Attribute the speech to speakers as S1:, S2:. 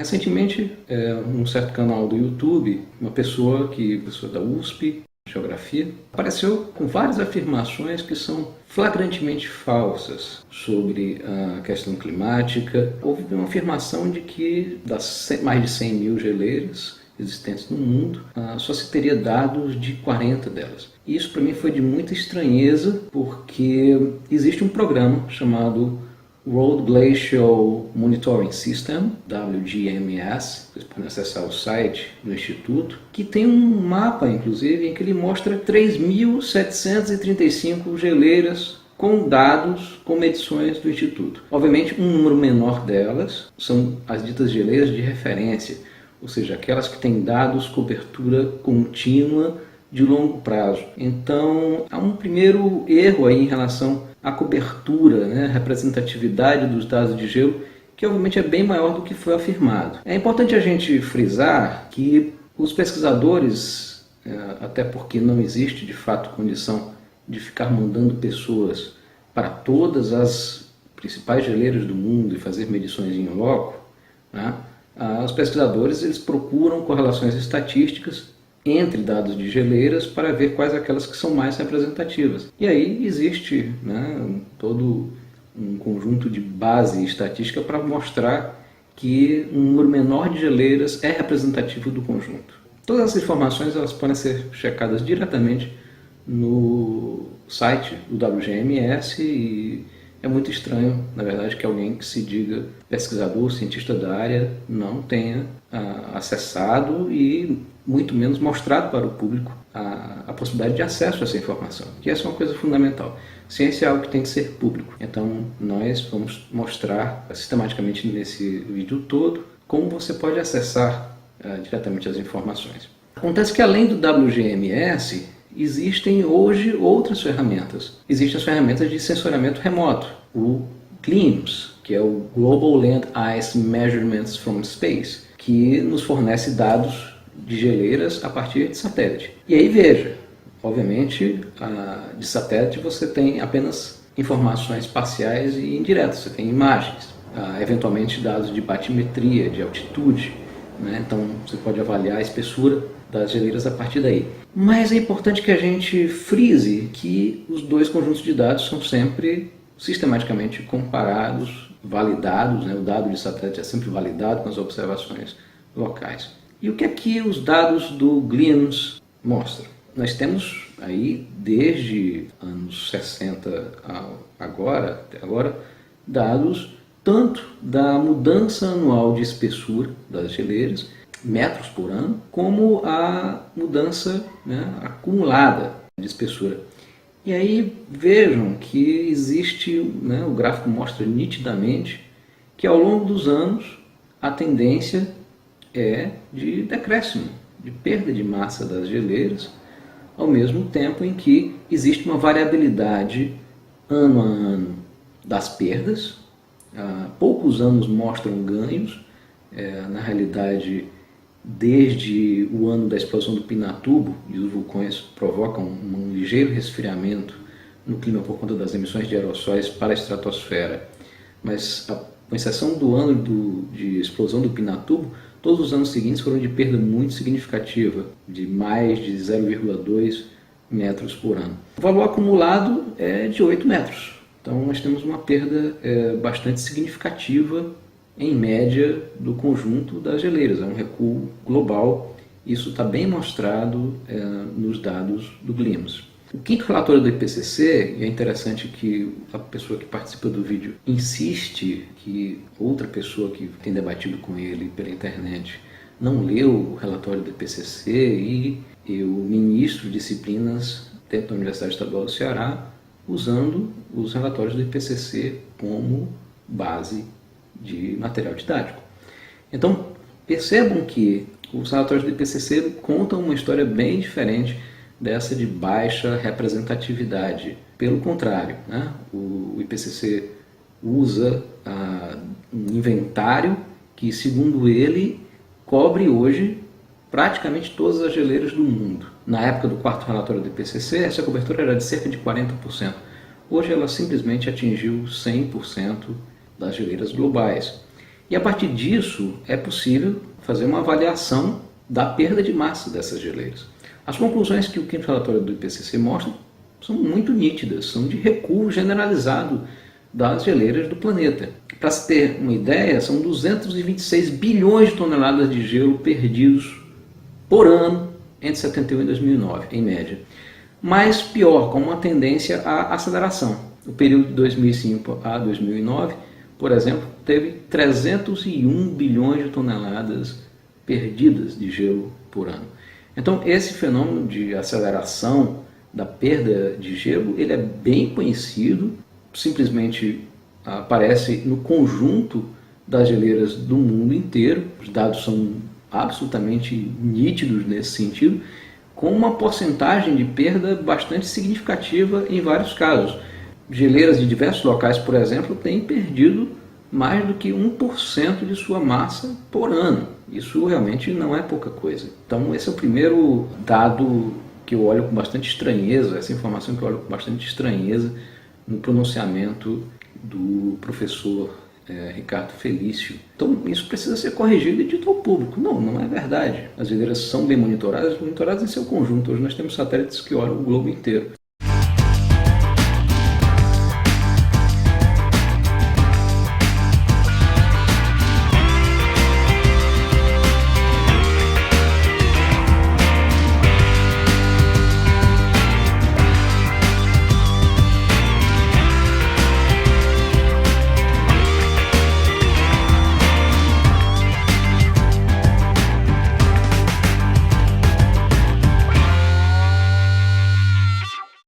S1: Recentemente, num certo canal do YouTube, uma pessoa da USP, Geografia, apareceu com várias afirmações que são flagrantemente falsas sobre a questão climática. Houve uma afirmação de que das mais de 100 mil geleiras existentes no mundo, só se teria dados de 40 delas. E isso para mim foi de muita estranheza, porque existe um programa chamado World Glacial Monitoring System, WGMS, vocês podem acessar o site do Instituto, que tem um mapa, inclusive, em que ele mostra 3.735 geleiras com dados, com medições do Instituto. Obviamente, um número menor delas são as ditas geleiras de referência, ou seja, aquelas que têm dados, cobertura contínua de longo prazo. Então, há um primeiro erro aí em relação à cobertura, né, representatividade dos dados de gelo, que obviamente é bem maior do que foi afirmado. É importante a gente frisar que os pesquisadores, até porque não existe de fato condição de ficar mandando pessoas para todas as principais geleiras do mundo e fazer medições em loco, né, os pesquisadores eles procuram correlações estatísticas entre dados de geleiras para ver quais aquelas que são mais representativas. E aí existe, né, todo um conjunto de base estatística para mostrar que um número menor de geleiras é representativo do conjunto. Todas essas informações elas podem ser checadas diretamente no site do WGMS e é muito estranho, na verdade, que alguém que se diga pesquisador, cientista da área, não tenha acessado e muito menos mostrado para o público a possibilidade de acesso a essa informação, que essa é uma coisa fundamental. Ciência é algo que tem que ser público, então nós vamos mostrar sistematicamente nesse vídeo todo como você pode acessar diretamente as informações. Acontece que além do WGMS, existem hoje outras ferramentas. Existem as ferramentas de sensoriamento remoto, o GLIMS, que é o Global Land Ice Measurements from Space, que nos fornece dados de geleiras a partir de satélite. E aí veja, obviamente, de satélite você tem apenas informações parciais e indiretas, você tem imagens, eventualmente dados de batimetria, de altitude, né? Então você pode avaliar a espessura das geleiras a partir daí. Mas é importante que a gente frise que os dois conjuntos de dados são sempre sistematicamente comparados, validados, né? O dado de satélite é sempre validado com as observações locais. E o que é que os dados do GLIMS mostram? Nós temos aí, desde anos 60 até agora, dados tanto da mudança anual de espessura das geleiras, metros por ano, como a mudança, né, acumulada de espessura. E aí vejam que existe, né, o gráfico mostra nitidamente que ao longo dos anos a tendência é de decréscimo, de perda de massa das geleiras, ao mesmo tempo em que existe uma variabilidade ano a ano das perdas. Poucos anos mostram ganhos, na realidade desde o ano da explosão do Pinatubo, e os vulcões provocam um ligeiro resfriamento no clima por conta das emissões de aerossóis para a estratosfera, mas com exceção do ano de explosão do Pinatubo, todos os anos seguintes foram de perda muito significativa, de mais de 0,2 metros por ano. O valor acumulado é de 8 metros, então nós temos uma perda bastante significativa em média do conjunto das geleiras, é um recuo global, isso está bem mostrado nos dados do GLIMS. O quinto relatório do IPCC, e é interessante que a pessoa que participa do vídeo insiste que outra pessoa que tem debatido com ele pela internet não leu o relatório do IPCC, e eu ministro disciplinas dentro da Universidade Estadual do Ceará usando os relatórios do IPCC como base de material didático. Então percebam que os relatórios do IPCC contam uma história bem diferente dessa de baixa representatividade. Pelo contrário, né? O IPCC usa um inventário que, segundo ele, cobre hoje praticamente todas as geleiras do mundo. Na época do quarto relatório do IPCC, essa cobertura era de cerca de 40%. Hoje ela simplesmente atingiu 100% das geleiras globais. E a partir disso é possível fazer uma avaliação da perda de massa dessas geleiras. As conclusões que o quinto relatório do IPCC mostra são muito nítidas, são de recuo generalizado das geleiras do planeta. Para se ter uma ideia, são 226 bilhões de toneladas de gelo perdidos por ano entre 71 e 2009, em média. Mas pior, com uma tendência à aceleração. O período de 2005 a 2009, por exemplo, teve 301 bilhões de toneladas perdidas de gelo por ano. Então, esse fenômeno de aceleração da perda de gelo, ele é bem conhecido, simplesmente aparece no conjunto das geleiras do mundo inteiro. Os dados são absolutamente nítidos nesse sentido, com uma porcentagem de perda bastante significativa em vários casos. Geleiras de diversos locais, por exemplo, têm perdido mais do que 1% de sua massa por ano. Isso realmente não é pouca coisa. Então esse é o primeiro dado que eu olho com bastante estranheza, essa informação que eu olho com bastante estranheza no pronunciamento do professor Ricardo Felício. Então isso precisa ser corrigido e dito ao público. Não, não é verdade. As geleiras são bem monitoradas em seu conjunto. Hoje nós temos satélites que olham o globo inteiro.